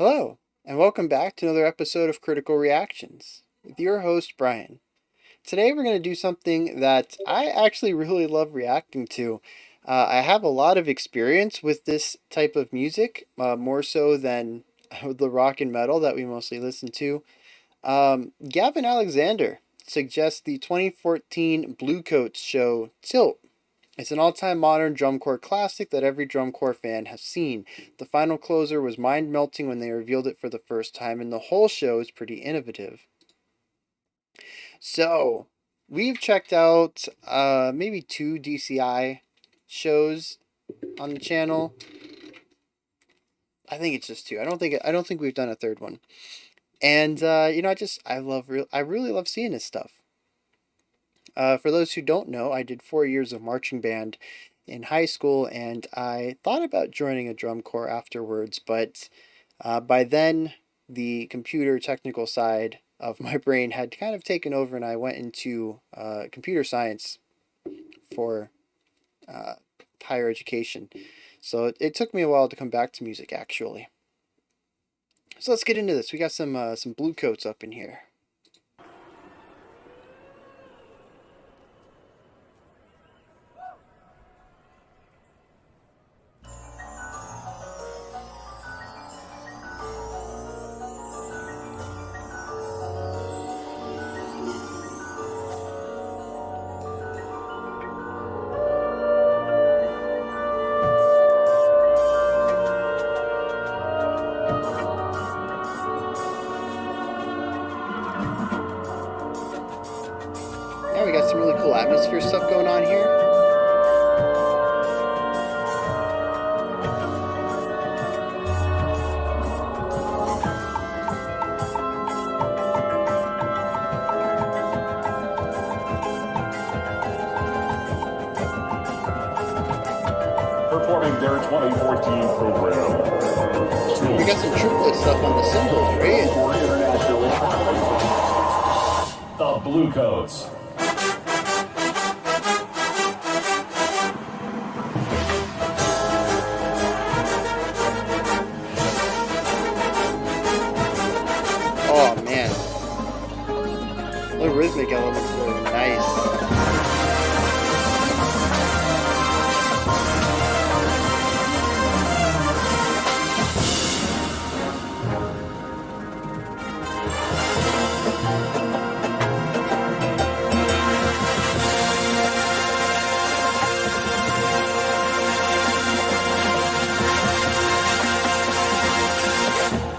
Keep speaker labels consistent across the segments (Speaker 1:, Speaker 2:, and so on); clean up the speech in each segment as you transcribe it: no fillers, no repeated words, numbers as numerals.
Speaker 1: Hello, and welcome back to another episode of Critical Reactions with your host, Brian. Today we're going to do something that I actually really love reacting to. I have a lot of experience with this type of music, more so than the rock and metal that we mostly listen to. Gavin Alexander suggests the 2014 Bluecoats show Tilt. It's an all-time modern drum corps classic that every drum corps fan has seen. The final closer was mind-melting when they revealed it for the first time, and the whole show is pretty innovative. So, we've checked out maybe 2 DCI shows on the channel. I think it's just 2. I don't think we've done a third one. And I really love seeing this stuff. For those who don't know, I did 4 years of marching band in high school, and I thought about joining a drum corps afterwards, but by then the computer technical side of my brain had kind of taken over, and I went into computer science for higher education. So it took me a while to come back to music, actually. So let's get into this. We got some Bluecoats up in here. Yeah, we got some really cool atmosphere stuff going on here.
Speaker 2: Performing their 2014 program.
Speaker 1: We got some triplet stuff on the cymbals, right?
Speaker 2: The Bluecoats.
Speaker 1: Oh man, the rhythmic elements are nice.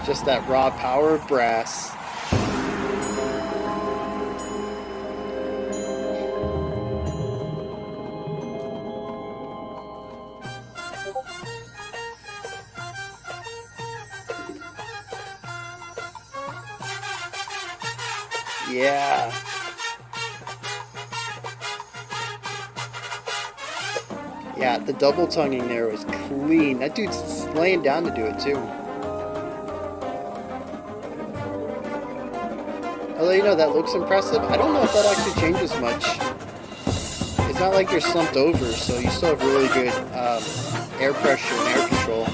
Speaker 1: Just that raw power of brass. Yeah. Yeah, the double tonguing there was clean. That dude's laying down to do it too. Although, that looks impressive. I don't know if that actually changes much. It's not like you're slumped over, so you still have really good air pressure and air control.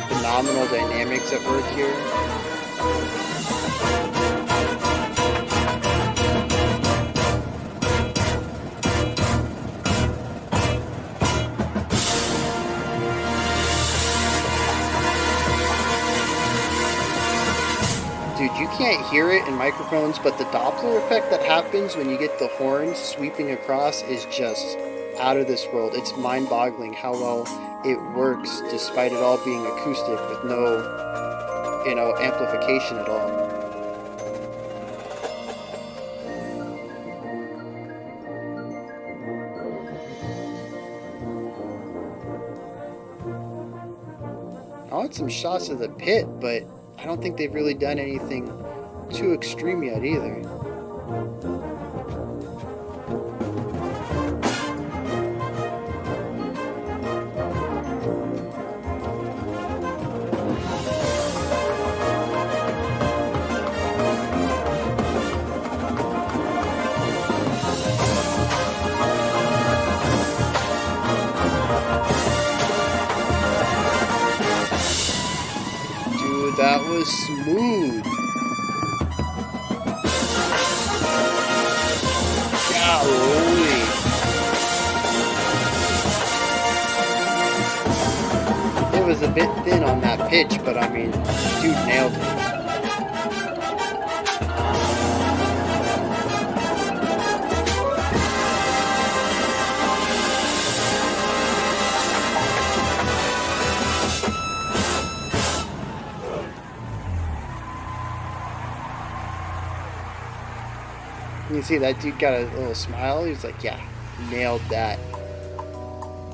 Speaker 1: Phenomenal dynamics at work here. Dude, you can't hear it in microphones, but the Doppler effect that happens when you get the horns sweeping across is just out of this world. It's mind-boggling how well it works despite it all being acoustic with no, amplification at all. I want some shots of the pit, but I don't think they've really done anything too extreme yet either. was smooth. Golly. It was a bit thin on that pitch, but I mean, dude nailed it. You see that dude got a little smile. He was like, yeah, nailed that.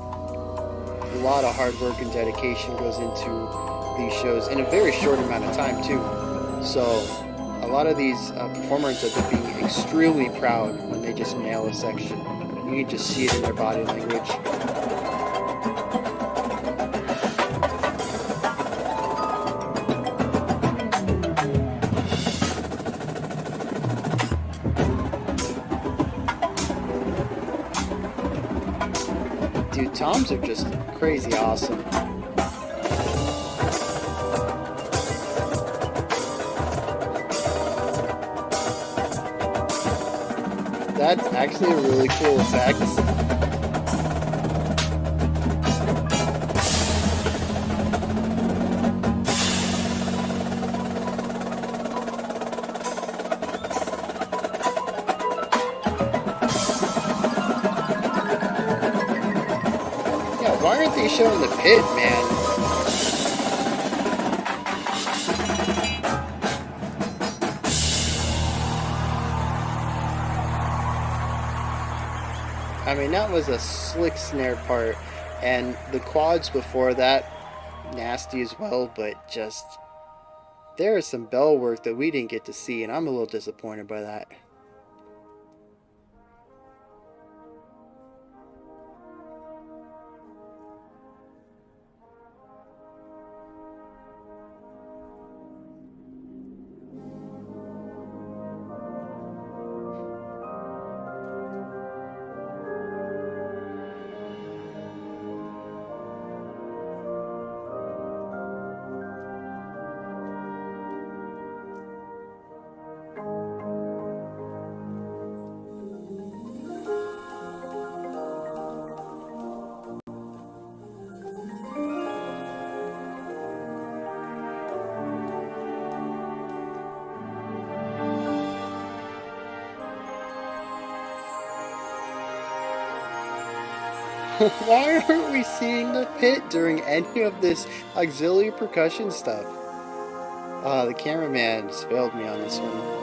Speaker 1: A lot of hard work and dedication goes into these shows in a very short amount of time too. So a lot of these performers end up being extremely proud when they just nail a section. You can just see it in their body language. Dude, toms are just crazy awesome. That's actually a really cool effect. Why aren't they showing the pit, man? I mean, that was a slick snare part, and the quads before that, nasty as well, but just, there is some bell work that we didn't get to see, and I'm a little disappointed by that. Why aren't we seeing the pit during any of this auxiliary percussion stuff? The cameraman just failed me on this one.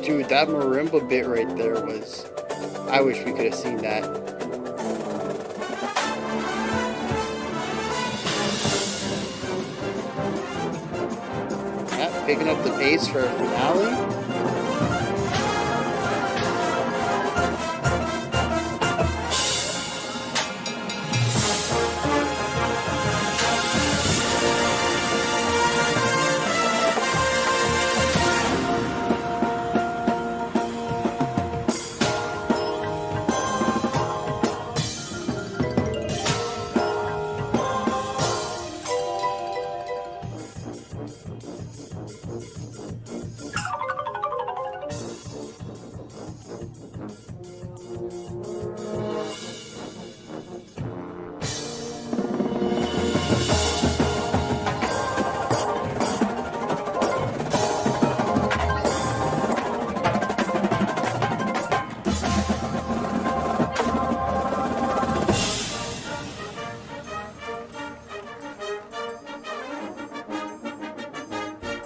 Speaker 1: Dude, that marimba bit right there was... I wish we could have seen that. Yeah, picking up the pace for a finale.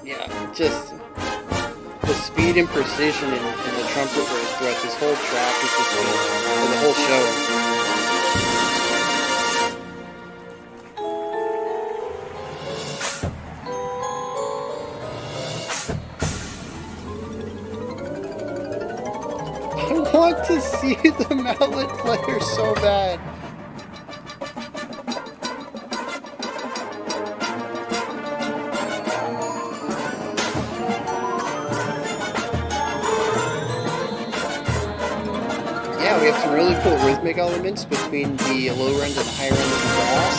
Speaker 1: Yeah, just the speed and precision in the trumpet work throughout this whole track is just good, for the whole show. I want to see the mallet player so bad. Yeah, we have some really cool rhythmic elements between the lower end and the higher end of the brass.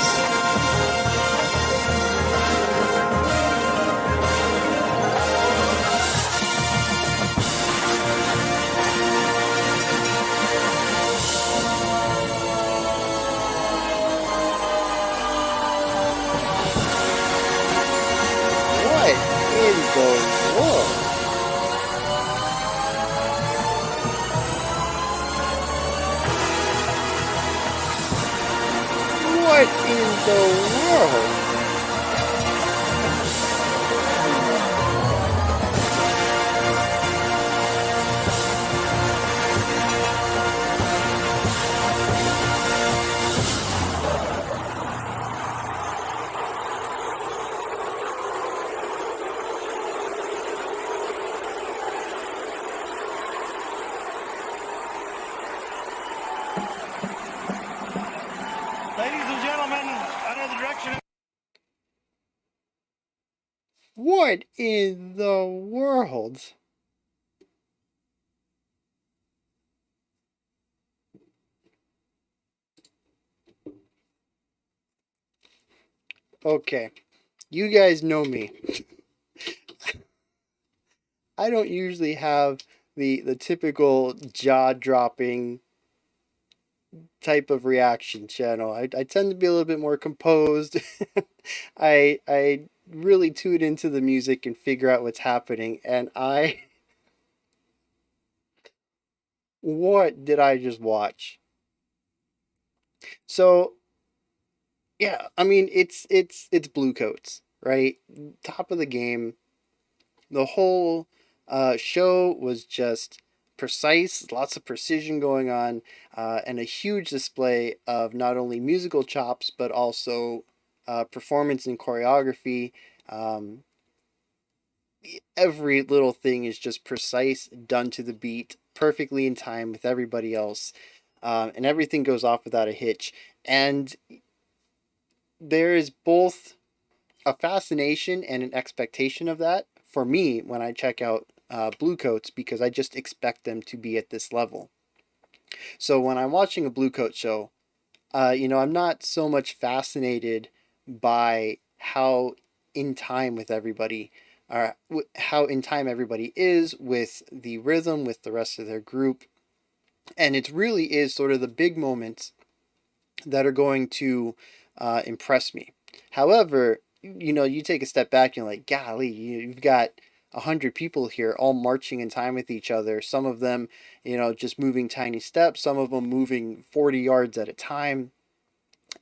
Speaker 1: What in the world? What in the world?
Speaker 3: Ladies and gentlemen, under the direction.
Speaker 1: What in the world? Okay, you guys know me. I don't usually have the typical jaw-dropping type of reaction channel. I tend to be a little bit more composed. I really tune into the music and figure out what's happening. And what did I just watch? So yeah, I mean it's Bluecoats, right? Top of the game. The whole show was just precise, lots of precision going on, and a huge display of not only musical chops but also performance and choreography. Um, every little thing is just precise, done to the beat, perfectly in time with everybody else, and everything goes off without a hitch. And there is both a fascination and an expectation of that for me when I check out Bluecoats because I just expect them to be at this level. So when I'm watching a Bluecoat show, I'm not so much fascinated by how in time with everybody, or how in time everybody is with the rhythm, with the rest of their group. And it really is sort of the big moments that are going to impress me. However, you take a step back and you're like, golly, you've got 100 people here all marching in time with each other. Some of them, just moving tiny steps, some of them moving 40 yards at a time.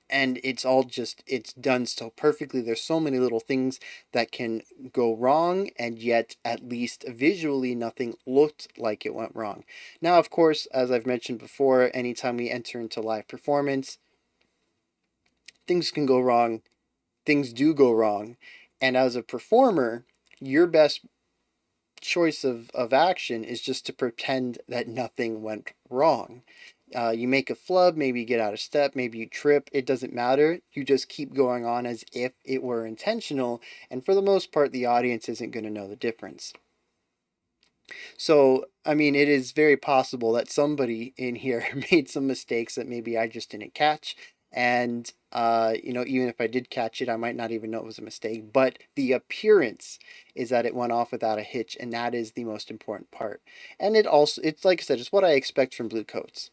Speaker 1: and it's all just, it's done so perfectly. There's so many little things that can go wrong, and yet at least visually nothing looked like it went wrong. Now, of course, as I've mentioned before, anytime we enter into live performance, things can go wrong. Things do go wrong, and as a performer, your best choice of action is just to pretend that nothing went wrong. You make a flub, maybe you get out of step, maybe you trip, it doesn't matter. You just keep going on as if it were intentional, and for the most part, the audience isn't going to know the difference. So, I mean, it is very possible that somebody in here made some mistakes that maybe I just didn't catch. And, even if I did catch it, I might not even know it was a mistake. But the appearance is that it went off without a hitch, and that is the most important part. And it's like I said, it's what I expect from Bluecoats.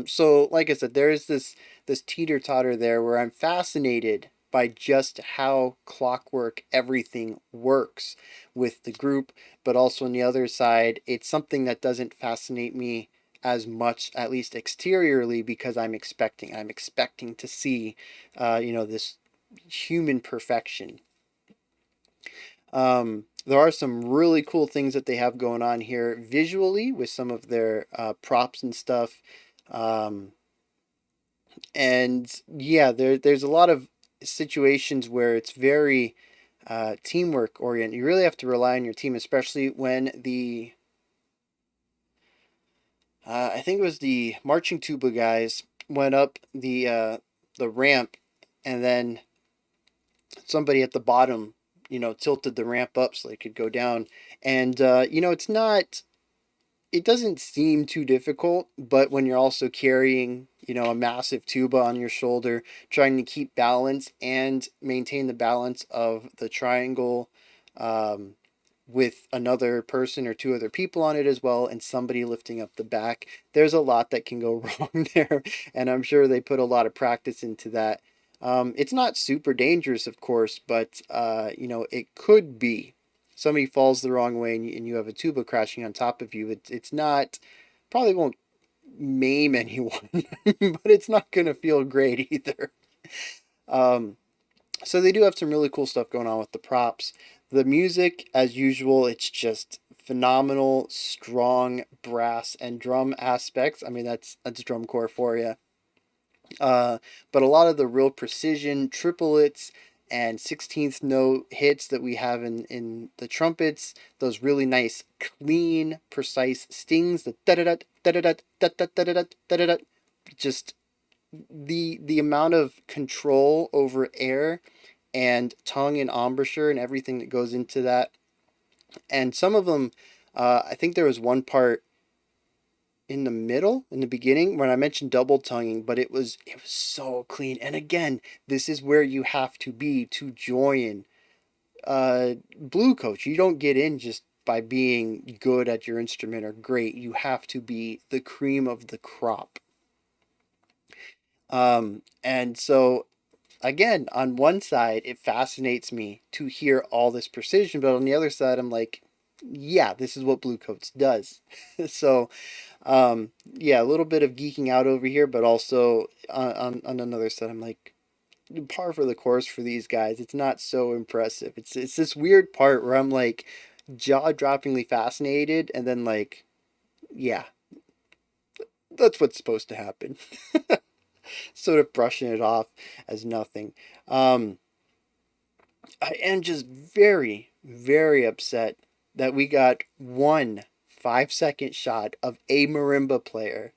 Speaker 1: So like I said, there is this teeter totter there where I'm fascinated by just how clockwork everything works with the group, but also on the other side, it's something that doesn't fascinate me as much, at least exteriorly, because I'm expecting to see, this human perfection. There are some really cool things that they have going on here visually with some of their props and stuff. Um, and yeah, there's a lot of situations where it's very teamwork oriented. You really have to rely on your team, especially when I think it was the marching tuba guys went up the ramp, and then somebody at the bottom, tilted the ramp up so they could go down. And it doesn't seem too difficult, but when you're also carrying, a massive tuba on your shoulder, trying to keep balance and maintain the balance of the triangle, um, with another person or two other people on it as well, and somebody lifting up the back, there's a lot that can go wrong there. And I'm sure they put a lot of practice into that. It's not super dangerous, of course, but it could be. Somebody falls the wrong way, and you have a tuba crashing on top of you. It's not, probably won't maim anyone, but it's not going to feel great either. Um, so they do have some really cool stuff going on with the props. The music, as usual, it's just phenomenal, strong brass and drum aspects. I mean, that's drum corps for you. Uh, but a lot of the real precision triplets and 16th note hits that we have in the trumpets, those really nice, clean, precise stings, the da da da da da da da da da da da da, just the amount of control over air and tongue and embouchure and everything that goes into that. And some of them, I think there was one part in the middle, in the beginning, when I mentioned double tonguing, but it was so clean. And again, this is where you have to be to join Bluecoats. You don't get in just by being good at your instrument or great. You have to be the cream of the crop. And so again, on one side, it fascinates me to hear all this precision, but on the other side, I'm like, yeah, this is what Bluecoats does. So, yeah, a little bit of geeking out over here, but also on another side, I'm like, par for the course for these guys. It's not so impressive. It's this weird part where I'm like jaw-droppingly fascinated, and then like, yeah, that's what's supposed to happen. Sort of brushing it off as nothing. Um, I am just very, very upset that we got one 5-second shot of a marimba player.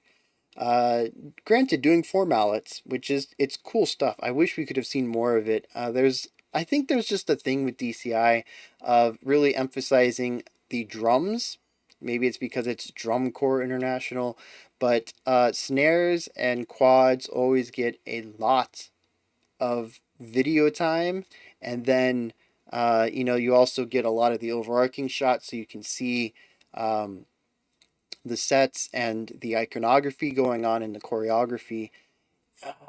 Speaker 1: Uh, Granted, doing four mallets, which is, it's cool stuff. I wish we could have seen more of it. I think there's just a thing with DCI of really emphasizing the drums. Maybe it's because it's Drum Corps International, but snares and quads always get a lot of video time, and then you also get a lot of the overarching shots, so you can see um, the sets and the iconography going on in the choreography.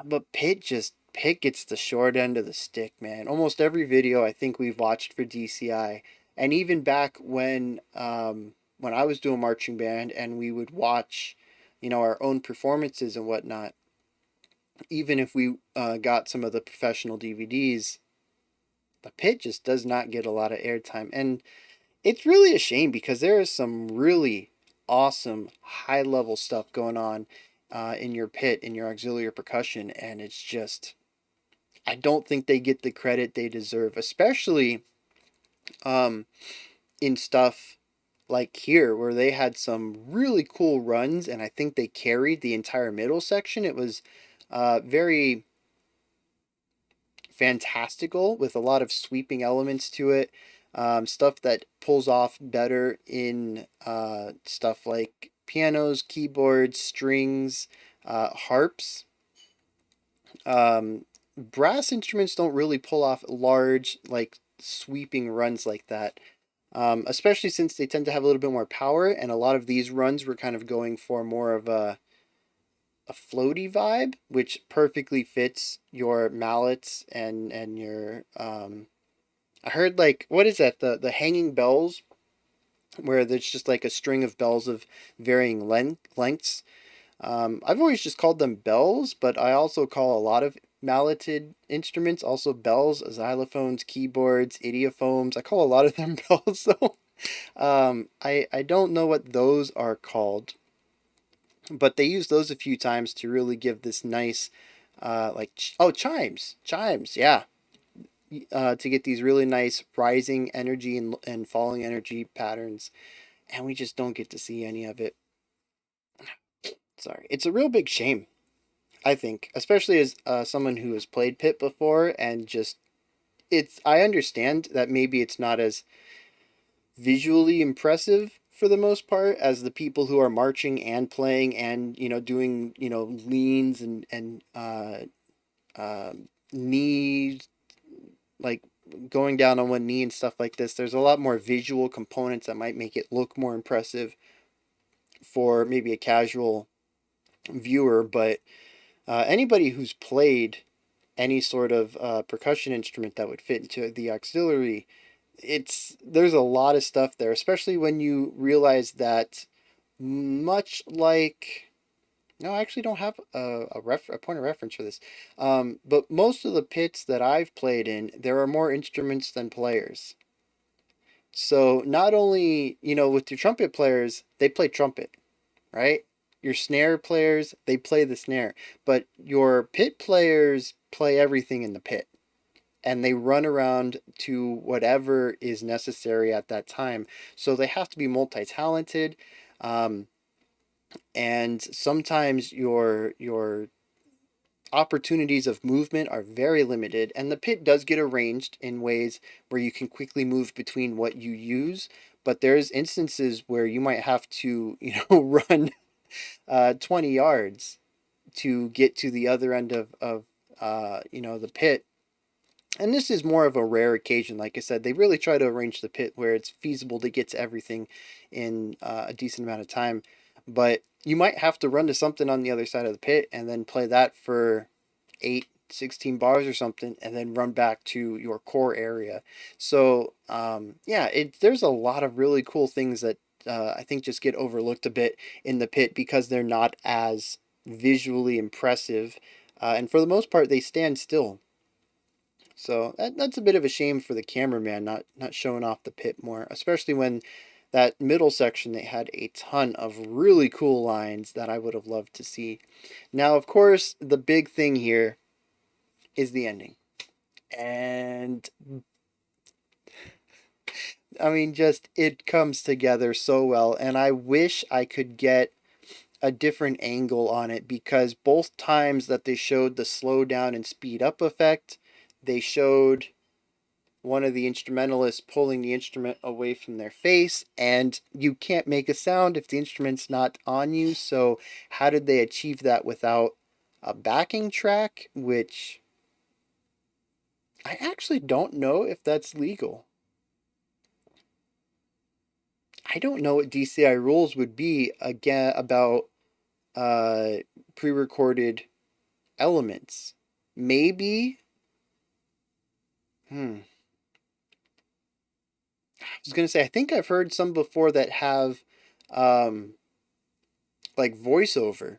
Speaker 1: But Pitt gets the short end of the stick, man. Almost every video I think we've watched for DCI, and even back when I was doing marching band and we would watch, our own performances and whatnot, even if we got some of the professional DVDs, the pit just does not get a lot of airtime. And it's really a shame because there is some really awesome high level stuff going on in your pit, in your auxiliary percussion. And it's just, I don't think they get the credit they deserve, especially um, in stuff like here where they had some really cool runs. And I think they carried the entire middle section. It was very fantastical with a lot of sweeping elements to it. Stuff that pulls off better in stuff like pianos, keyboards, strings, harps. Brass instruments don't really pull off large, like sweeping runs like that. Especially since they tend to have a little bit more power, and a lot of these runs were kind of going for more of a floaty vibe, which perfectly fits your mallets and your I heard like what is that, the hanging bells, where there's just like a string of bells of varying lengths. I've always just called them bells, but I also call a lot of malleted instruments also bells, xylophones, keyboards, idiophones. I call a lot of them bells. So I don't know what those are called, but they use those a few times to really give this nice chimes, yeah, to get these really nice rising energy and falling energy patterns, and we just don't get to see any of it. Sorry, it's a real big shame, I think, especially as someone who has played pit before, and just it's I understand that maybe it's not as visually impressive for the most part as the people who are marching and playing and doing leans and knees, like going down on one knee and stuff like this. There's a lot more visual components that might make it look more impressive for maybe a casual viewer, but anybody who's played any sort of percussion instrument that would fit into the auxiliary, there's a lot of stuff there, especially when you realize that much like no, I actually don't have a point of reference for this. But most of the pits that I've played in, there are more instruments than players. So not only, with your trumpet players, they play trumpet, right? Your snare players, they play the snare. But your pit players play everything in the pit. And they run around to whatever is necessary at that time. So they have to be multi-talented. Um, and sometimes your opportunities of movement are very limited, and the pit does get arranged in ways where you can quickly move between what you use, but there's instances where you might have to run 20 yards to get to the other end of the pit. And this is more of a rare occasion. Like I said, they really try to arrange the pit where it's feasible to get to everything in a decent amount of time. But you might have to run to something on the other side of the pit and then play that for 16 bars or something, and then run back to your core area. So, yeah, there's a lot of really cool things that I think just get overlooked a bit in the pit because they're not as visually impressive. And for the most part, they stand still. So that's a bit of a shame for the cameraman not showing off the pit more, especially when that middle section they had a ton of really cool lines that I would have loved to see. Now, of course, the big thing here is the ending. And I mean, just it comes together so well, and I wish I could get a different angle on it because both times that they showed the slow down and speed up effect, they showed one of the instrumentalists pulling the instrument away from their face, and you can't make a sound if the instrument's not on you. So how did they achieve that without a backing track, which I actually don't know if that's legal. I don't know what DCI rules would be again about uh pre-recorded elements. Maybe I was gonna say I think I've heard some before that have um like voiceover,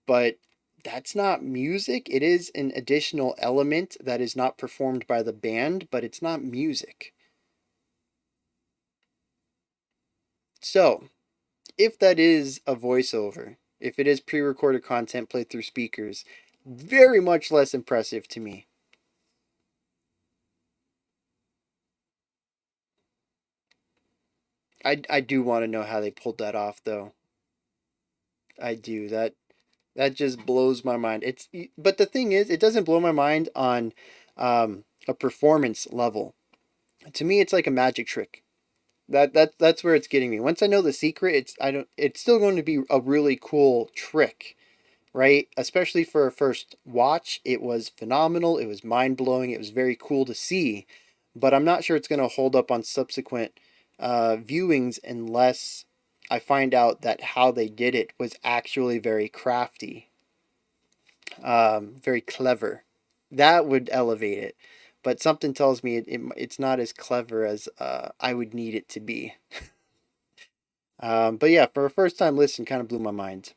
Speaker 1: but that's not music. It is an additional element that is not performed by the band, but it's not music. So, if that is a voiceover, if it is pre-recorded content played through speakers, very much less impressive to me. I do want to know how they pulled that off, though. I do. That just blows my mind. But the thing is, it doesn't blow my mind on a performance level. To me, it's like a magic trick. That's where it's getting me. Once I know the secret, it's still going to be a really cool trick, right? Especially for a first watch, it was phenomenal. It was mind-blowing. It was very cool to see, but I'm not sure it's going to hold up on subsequent viewings unless I find out that how they did it was actually very crafty, very clever. That would elevate it. But something tells me it's not as clever as I would need it to be. But yeah, for a first time listen, kind of blew my mind.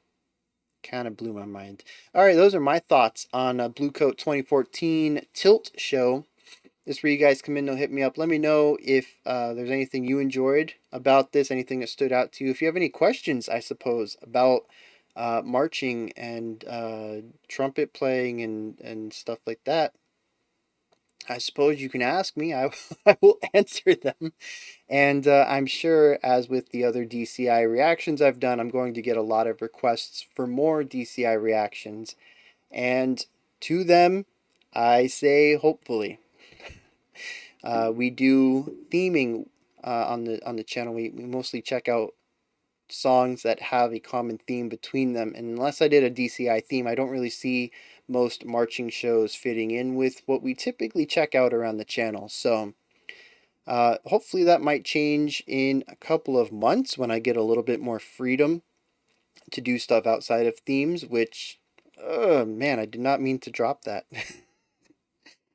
Speaker 1: Kind of blew my mind. All right, those are my thoughts on Bluecoat 2014 Tilt Show. This is where you guys come in and hit me up. Let me know if there's anything you enjoyed about this, anything that stood out to you. If you have any questions, I suppose, about marching and trumpet playing and stuff like that, I suppose you can ask me. I will answer them. And I'm sure, as with the other DCI reactions I've done, I'm going to get a lot of requests for more DCI reactions. And to them, I say hopefully. We do theming on the channel. We mostly check out songs that have a common theme between them. And unless I did a DCI theme, I don't really see most marching shows fitting in with what we typically check out around the channel. So hopefully that might change in a couple of months when I get a little bit more freedom to do stuff outside of themes, which, oh man, I did not mean to drop that.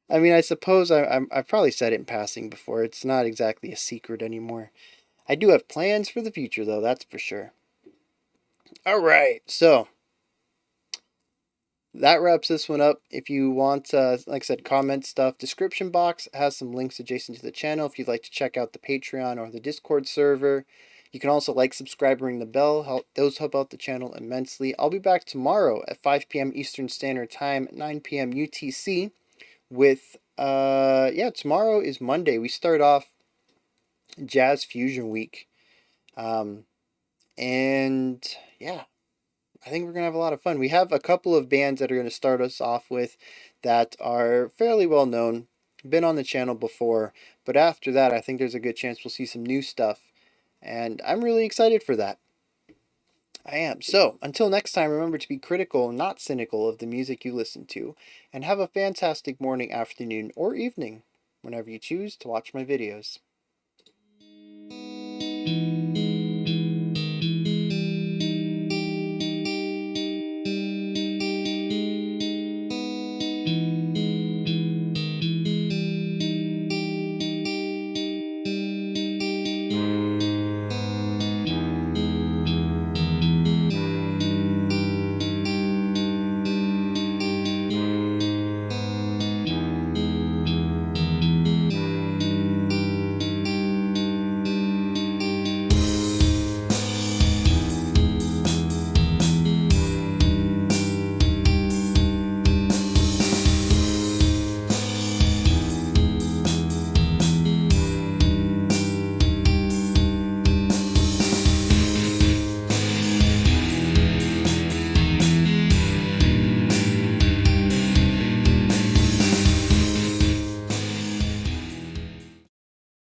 Speaker 1: I mean, I suppose I've probably said it in passing before. It's not exactly a secret anymore. I do have plans for the future, though, that's for sure. All right, so that wraps this one up. If you want, like I said, comment stuff, description box has some links adjacent to the channel if you'd like to check out the Patreon or the Discord server. You can also like, subscribe, ring the bell. Those help out the channel immensely. I'll be back tomorrow at 5 p.m. Eastern Standard Time, 9 p.m. UTC with, yeah, tomorrow is Monday. We start off Jazz Fusion Week. And yeah, I think we're going to have a lot of fun. We have a couple of bands that are going to start us off with that are fairly well known, been on the channel before, but after that, I think there's a good chance we'll see some new stuff, and I'm really excited for that. I am. So, until next time, remember to be critical, not cynical of the music you listen to, and have a fantastic morning, afternoon, or evening, whenever you choose to watch my videos.